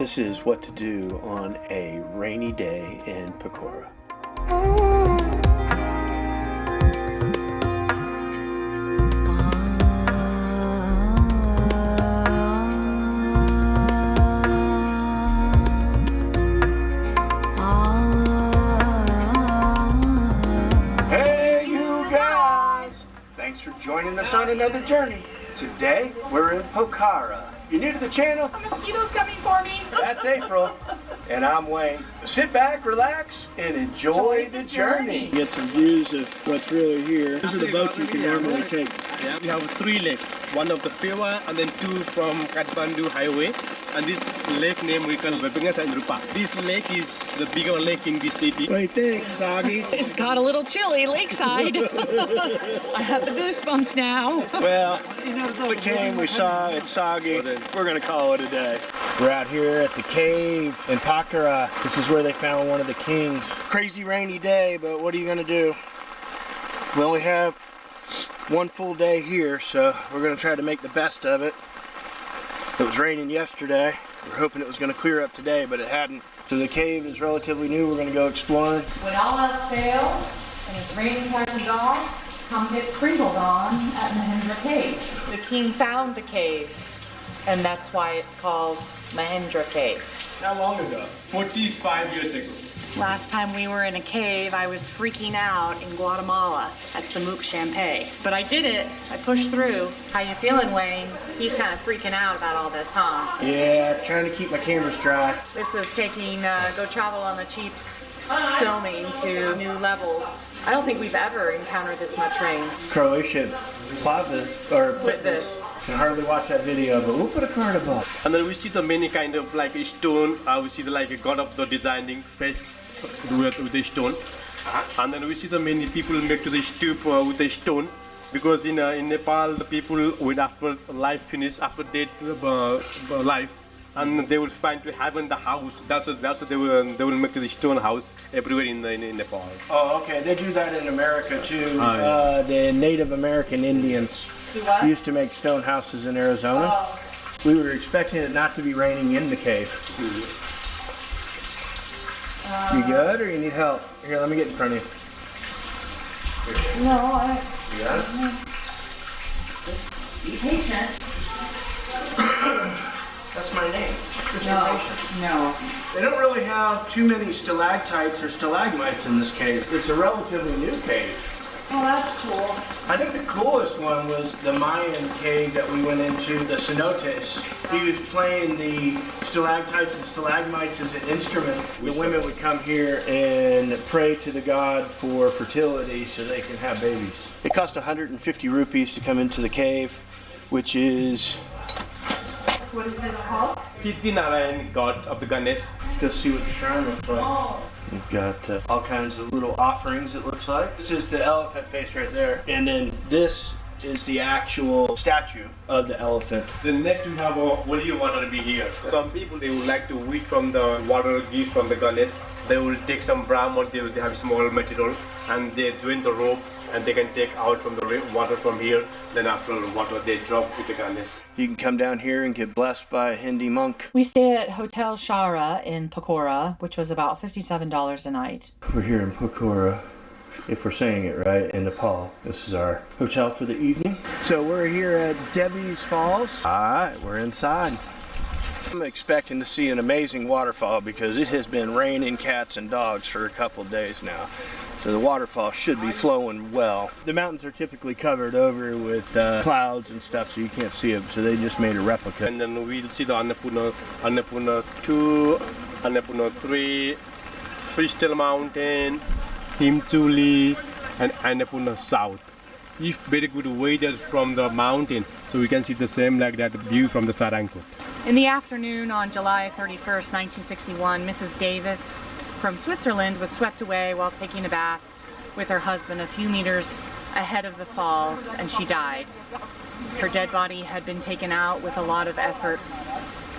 This is what to do on a rainy day in Pokhara. Hey you guys! Thanks for joining us on another journey. Today we're in Pokhara. You're new to the channel? A mosquito's coming for me. That's April, and I'm Wayne. Sit back, relax, and enjoy the journey. Get some views of what's really here. These are the boats you can normally take. Yeah, we have 3 lakes. One of the Fewa and then 2 from Kathmandu highway. And this lake name we call Webingas and Rupa. This lake is the bigger lake in the city. What do you think, Soggy? It got a little chilly lakeside. I have the goosebumps now. Well, we came, we saw, it's soggy. We're gonna call it a day. We're out here at the cave in Pokhara. This is where they found one of the kings. Crazy rainy day, but what are you gonna do? We only have one full day here, so we're gonna try to make the best of it. It was raining yesterday. We're hoping it was gonna clear up today, but it hadn't. So the cave is relatively new. We're gonna go exploring. When all else fails and it's raining cats and dogs, come get sprinkled on at Mahendra Cave. The king found the cave, and that's why it's called Mahendra Cave. How long ago? 45 years ago. Last time we were in a cave, I was freaking out in Guatemala at Samuk Champay. But I did it. I pushed through. How you feeling, Wayne? He's kind of freaking out about all this, huh? Yeah, trying to keep my cameras dry. This is taking Go Travel on the Cheap's filming to new levels. I don't think we've ever encountered this much rain. Croatia Plaza, or With this. I can hardly watch that video, but we'll put a card above. And then we see the many kind of like a stone. We see the like a god of the designing face with the stone. And then we see the many people make to the stoop with the stone. Because in Nepal, the people when after life finish, after death life, and they will find to have in the house. That's what they will make the stone house everywhere in Nepal. Oh, okay. They do that in America too. The Native American Indians Do what? used to make stone houses in Arizona. Oh. We were expecting it not to be raining in the cave. You good, or you need help? Here, let me get in front of you. No, I... You got it? Just be patient. That's my name. Just be patient. No. They don't really have too many stalactites or stalagmites in this cave. It's a relatively new cave. Oh, that's cool. I think the coolest one was the Mayan cave that we went into, the cenotes. He was playing the stalactites and stalagmites as an instrument. The women would come here and pray to the god for fertility so they can have babies. It cost 150 rupees to come into the cave, which is... What is this called? Siddhi Narayan, god of the Ganesh. Let's go see what the shrine looks like. Oh. We've got all kinds of little offerings, it looks like. This is the elephant face right there. And then this is the actual statue of the elephant. The next we have a holy water be here. Some people they would like to eat from the water gift from the Ganesh. They will take some Brahman, they have small material and they join the rope and they can take out from the water from here. Then after the water they drop with the Ganesh. You can come down here and get blessed by a Hindi monk. We stayed at Hotel Shara in Pokhara, which was about $57 a night. We're here in Pokhara, if we're saying it right, in Nepal. This is our hotel for the evening. So we're here at Devi's Falls. All right, we're inside. I'm expecting to see an amazing waterfall because it has been raining cats and dogs for a couple days now. So the waterfall should be flowing well. The mountains are typically covered over with clouds and stuff, so you can't see them. So they just made a replica. And then we'll see the Annapurna 2, Annapurna 3, Crystal Mountain, Himchuli, and Annapurna South. If very good weather from the mountain, so we can see the same like that view from the Saranko. In the afternoon on July 31st, 1961, Mrs. Davis from Switzerland was swept away while taking a bath with her husband a few meters ahead of the falls, and she died. Her dead body had been taken out with a lot of efforts,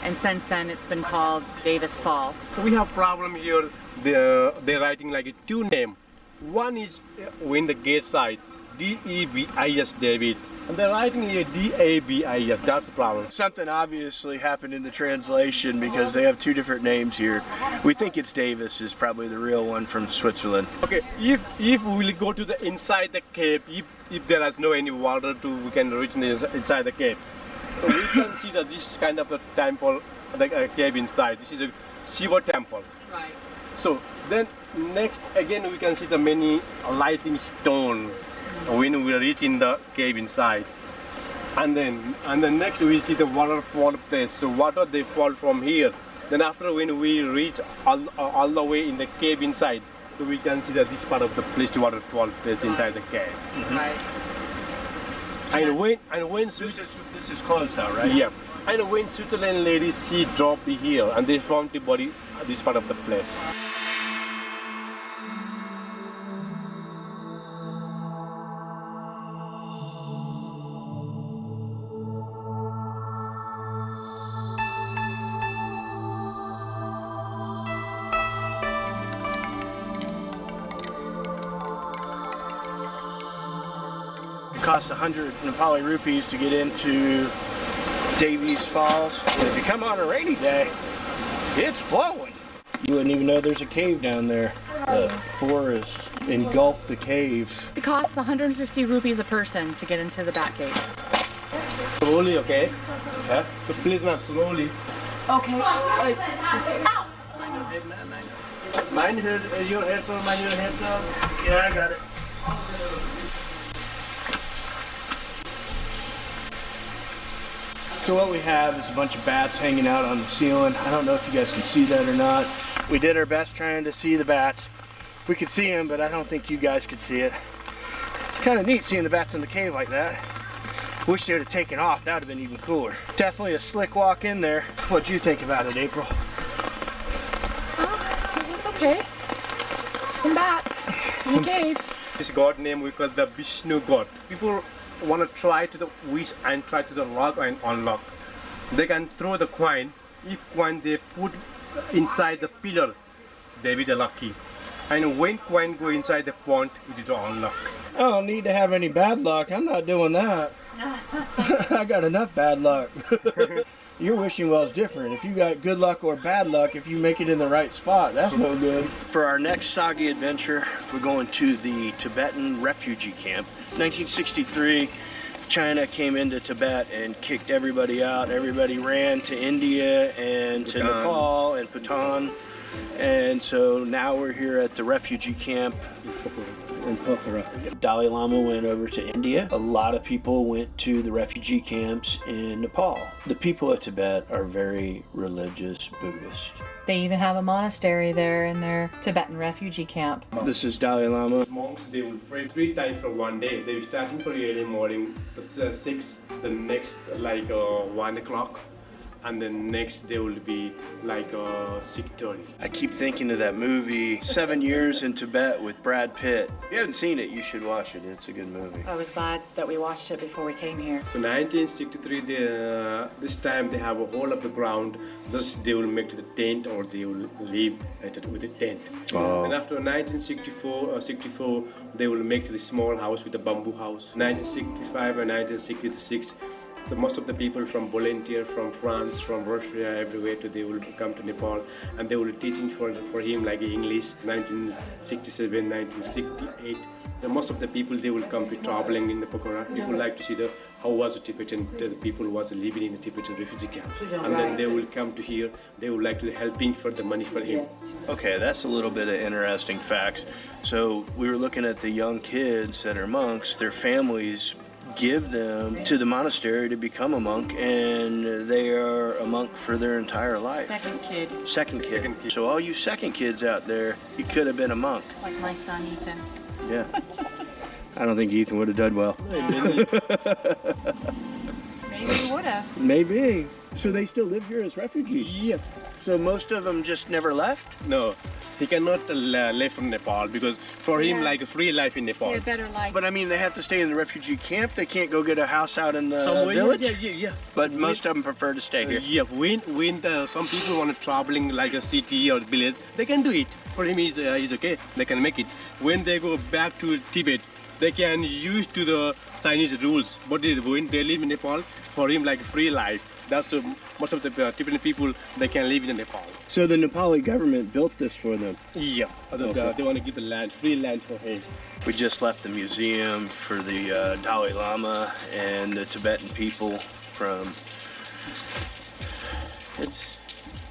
and since then it's been called Davis Fall. We have problem here. They're writing like a 2 name. One is in the gate side. Devis, David. And they're writing here Dabis. That's the problem. Something obviously happened in the translation because they have two different names here. We think it's Davis is probably the real one from Switzerland. Okay, if we will go to the inside the cave, if there is no any water we can reach inside the cave. So we can see that this kind of a temple, like a cave inside. This is a Shiva temple. Right. So then next again we can see the many lighting stone when we reach in the cave inside. And then next we see the waterfall place. So water they fall from here. Then after when we reach all the way in the cave inside, so we can see that this part of the place, the waterfall place inside the cave. Right. And when This is closed now, right? yeah, and when Switzerland ladies she dropped here and they found the body this part of the place. It costs 100 Nepali rupees to get into Devi's Falls. And if you come on a rainy day, it's flowing. You wouldn't even know there's a cave down there. The forest engulfed the cave. It costs 150 rupees a person to get into the Bat Cave. Slowly, okay? Yeah. So please, ma'am, slowly. Okay. Ow! Mind your hair, sir. Mind your hair, sir. Yeah, I got it. So what we have is a bunch of bats hanging out on the ceiling. I don't know if you guys can see that or not. We did our best trying to see the bats. We could see them, but I don't think you guys could see it. It's kind of neat seeing the bats in the cave like that. Wish they would have taken off. That would have been even cooler. Definitely a slick walk in there. What'd you think about it, April? It was okay. Some bats in the cave. This god name we call the Vishnu god. People want to try to the wish and try to the lock and unlock. They can throw the coin. If coin they put inside the pillar, they be the lucky. And when coin go inside the pond, it is unlock. I don't need to have any bad luck. I'm not doing that. I got enough bad luck. Your wishing well is different. If you got good luck or bad luck, if you make it in the right spot, that's no good. For our next Sagi adventure, we're going to the Tibetan refugee camp. 1963, China came into Tibet and kicked everybody out. Everybody ran to India and to Nepal and Bhutan. And so now we're here at the refugee camp in Pokhara. Dalai Lama went over to India. A lot of people went to the refugee camps in Nepal. The people of Tibet are very religious Buddhist. They even have a monastery there in their Tibetan refugee camp. This is Dalai Lama. Monks they will pray 3 times for one day. They will starting for early morning, 6, the next like 1 o'clock. And then next day will be like 6:30. I keep thinking of that movie 7 Years in Tibet with Brad Pitt. If you haven't seen it, you should watch it. It's a good movie. I was glad that we watched it before we came here. So 1963, this time they have a hole of the ground. Just they will make to the tent or they will live with the tent. Oh. And after 1964, they will make to the small house with a bamboo house. 1965 and 1966. So most of the people from volunteer from France, from Russia, everywhere, they will come to Nepal and they will teaching for him like English. 1967, 1968. Most of the people they will come to traveling in the Pokhara. People like to see how was the Tibetan, the people was living in the Tibetan refugee camp, and then they will come to here. They would like to helping for the money for him. Okay, that's a little bit of interesting facts. So we were looking at the young kids that are monks. Their families give them to the monastery to become a monk, and they are a monk for their entire life. Second kid. Second kid. So all you second kids out there, you could have been a monk. Like my son Ethan. Yeah. I don't think Ethan would have done well. Maybe he would have. Maybe. So they still live here as refugees? Yeah. So most of them just never left? No, he cannot live from Nepal because for him like a free life in Nepal. A better life. But I mean, they have to stay in the refugee camp. They can't go get a house out in the village. Yeah. But most of them prefer to stay here. Yeah, when some people want to traveling like a city or village, they can do it. For him, it's okay. They can make it. When they go back to Tibet, they can use to the Chinese rules. But when they live in Nepal, for him like free life. That's most of the Tibetan people, they can live in Nepal. So the Nepali government built this for them? Yeah, they want to give the land, free land for him. We just left the museum for the Dalai Lama and the Tibetan people from... It's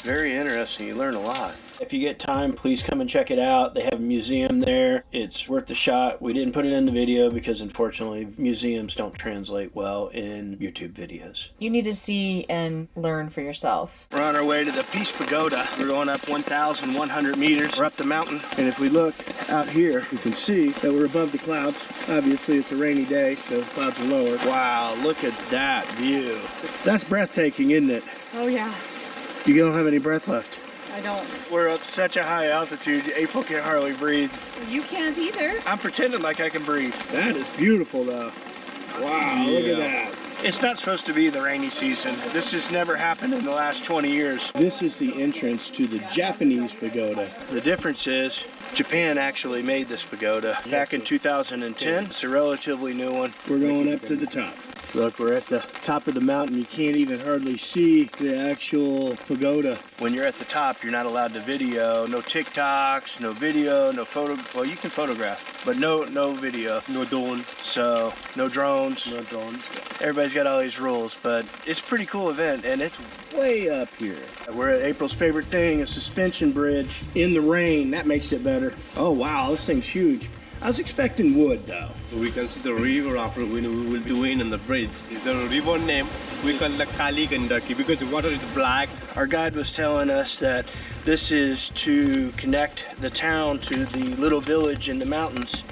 very interesting. You learn a lot. If you get time, please come and check it out. They have a museum there. It's worth the shot. We didn't put it in the video because unfortunately museums don't translate well in YouTube videos. You need to see and learn for yourself. We're on our way to the Peace Pagoda. We're going up 1,100 meters. We're up the mountain. And if we look out here, you can see that we're above the clouds. Obviously it's a rainy day, so the clouds are lower. Wow, look at that view. That's breathtaking, isn't it? Oh yeah. You don't have any breath left. I don't. We're at such a high altitude, April can hardly breathe. You can't either. I'm pretending like I can breathe. That is beautiful though. Wow, look at that. It's not supposed to be the rainy season. This has never happened in the last 20 years. This is the entrance to the Japanese pagoda. The difference is Japan actually made this pagoda back in 2010. It's a relatively new one. We're going up to the top. Look, we're at the top of the mountain. You can't even hardly see the actual pagoda. When you're at the top, you're not allowed to video. No TikToks, no video, no photo. Well, you can photograph, but no video. No drone. So, no drones. No drones. Everybody's got all these rules, but it's a pretty cool event, and it's way up here. We're at April's favorite thing, a suspension bridge in the rain. That makes it better. Oh, wow, this thing's huge. I was expecting wood though. We can see the river after when we will be doing on the bridge. The river name we call the Kali Gandaki because the water is black. Our guide was telling us that this is to connect the town to the little village in the mountains.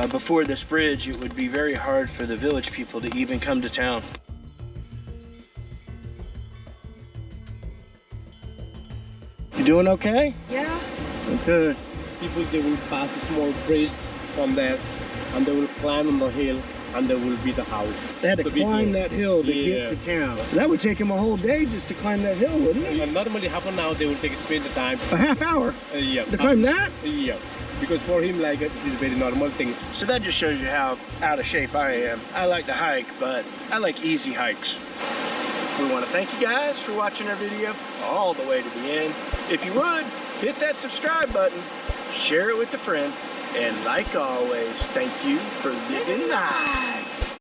Before this bridge, it would be very hard for the village people to even come to town. You doing okay? Yeah. Okay. People, they will pass the small bridge from there and they will climb on the hill and there will be the house. They had to climb that hill to get to town. That would take them a whole day just to climb that hill, wouldn't it? And normally half an hour they will spend the time. A half hour? Yeah. To climb that? Yeah. Because for him, like, this is very normal things. So that just shows you how out of shape I am. I like to hike, but I like easy hikes. We want to thank you guys for watching our video all the way to the end. If you would, hit that subscribe button, share it with a friend, and like always, thank you for living life.